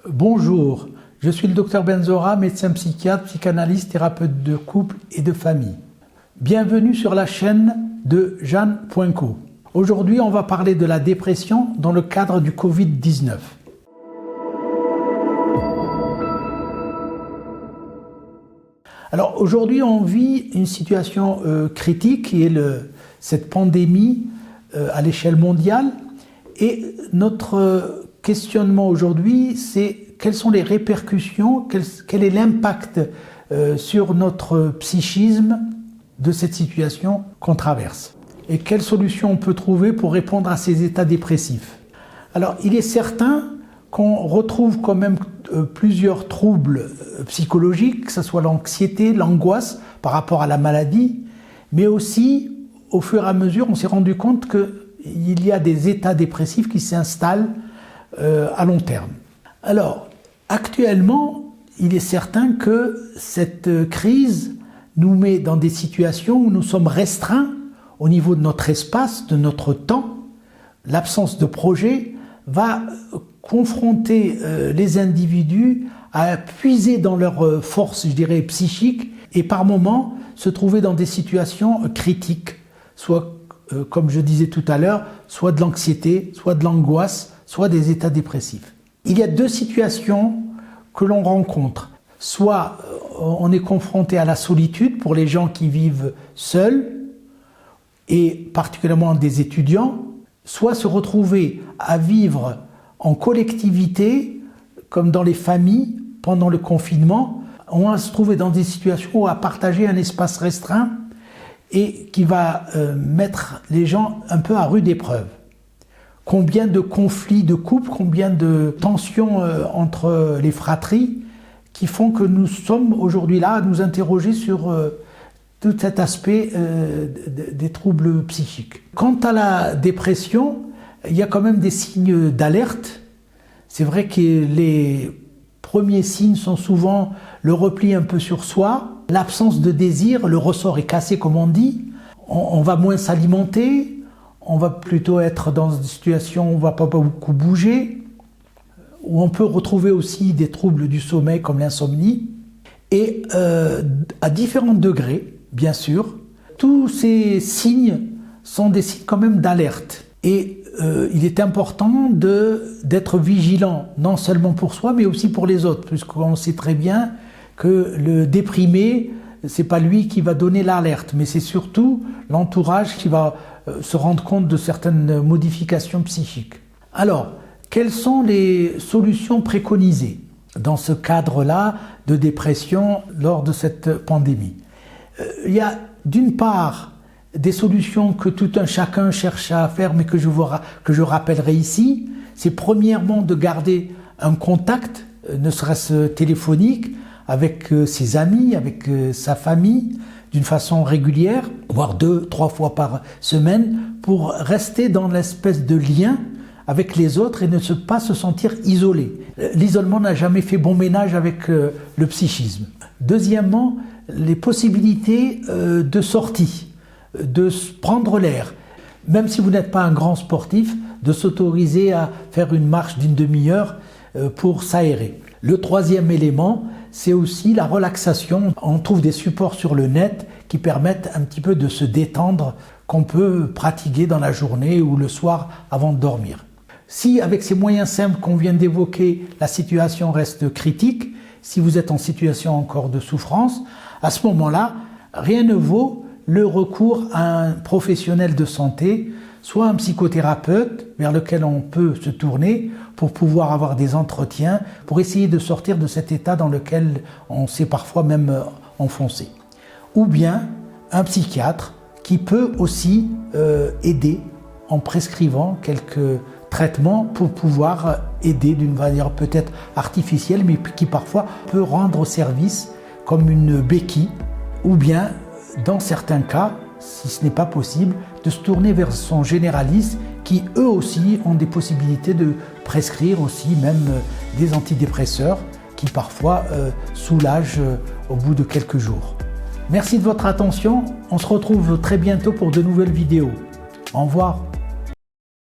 Bonjour, je suis le Dr Benzora, médecin psychiatre, psychanalyste, thérapeute de couple et de famille. Bienvenue sur la chaîne de Jeanne.co. Aujourd'hui, on va parler de la dépression dans le cadre du Covid-19. Alors aujourd'hui, on vit une situation critique qui est cette pandémie à l'échelle mondiale. Et notre questionnement aujourd'hui, c'est quelles sont les répercussions, quel est l'impact sur notre psychisme de cette situation qu'on traverse. Et quelles solutions on peut trouver pour répondre à ces états dépressifs. Alors, il est certain qu'on retrouve quand même plusieurs troubles psychologiques, que ce soit l'anxiété, l'angoisse par rapport à la maladie, mais aussi, au fur et à mesure, on s'est rendu compte qu'il y a des états dépressifs qui s'installent à long terme. Alors, actuellement, il est certain que cette crise nous met dans des situations où nous sommes restreints au niveau de notre espace, de notre temps. L'absence de projet va confronter les individus à puiser dans leur force, je dirais, psychique, et par moments se trouver dans des situations critiques, soit, comme je disais tout à l'heure, soit de l'anxiété, soit de l'angoisse, soit des états dépressifs. Il y a deux situations que l'on rencontre. Soit on est confronté à la solitude pour les gens qui vivent seuls, et particulièrement des étudiants, soit se retrouver à vivre en collectivité, comme dans les familles, pendant le confinement. On va se trouver dans des situations où on va partager un espace restreint et qui va mettre les gens un peu à rude épreuve. Combien de conflits de couple, combien de tensions entre les fratries qui font que nous sommes aujourd'hui là à nous interroger sur tout cet aspect des troubles psychiques. Quant à la dépression, il y a quand même des signes d'alerte. C'est vrai que les premiers signes sont souvent le repli un peu sur soi, l'absence de désir, le ressort est cassé comme on dit, on va moins s'alimenter, on va plutôt être dans une situation où on ne va pas beaucoup bouger, où on peut retrouver aussi des troubles du sommeil comme l'insomnie, et à différents degrés, bien sûr, tous ces signes sont des signes quand même d'alerte. Et il est important d'être vigilant, non seulement pour soi, mais aussi pour les autres, puisqu'on sait très bien que le déprimé, c'est pas lui qui va donner l'alerte, mais c'est surtout l'entourage qui va se rendre compte de certaines modifications psychiques. Alors, quelles sont les solutions préconisées dans ce cadre-là de dépression lors de cette pandémie? Il y a d'une part des solutions que tout un chacun cherche à faire, mais que je rappellerai ici. C'est premièrement de garder un contact, ne serait-ce téléphonique, avec ses amis, avec sa famille, d'une façon régulière, voire 2-3 fois par semaine, pour rester dans l'espèce de lien avec les autres et ne pas se sentir isolé. L'isolement n'a jamais fait bon ménage avec le psychisme. Deuxièmement, les possibilités de sortie, de prendre l'air. Même si vous n'êtes pas un grand sportif, de s'autoriser à faire une marche d'une demi-heure pour s'aérer. Le troisième élément, c'est aussi la relaxation. On trouve des supports sur le net qui permettent un petit peu de se détendre, qu'on peut pratiquer dans la journée ou le soir avant de dormir. Si avec ces moyens simples qu'on vient d'évoquer, la situation reste critique, si vous êtes en situation encore de souffrance, à ce moment-là, rien ne vaut le recours à un professionnel de santé, soit un psychothérapeute vers lequel on peut se tourner pour pouvoir avoir des entretiens, pour essayer de sortir de cet état dans lequel on s'est parfois même enfoncé. Ou bien un psychiatre qui peut aussi aider en prescrivant quelques traitements pour pouvoir aider d'une manière peut-être artificielle, mais qui parfois peut rendre service comme une béquille, ou bien, dans certains cas, si ce n'est pas possible, de se tourner vers son généraliste qui, eux aussi, ont des possibilités de prescrire aussi même des antidépresseurs qui parfois soulagent au bout de quelques jours. Merci de votre attention, on se retrouve très bientôt pour de nouvelles vidéos. Au revoir.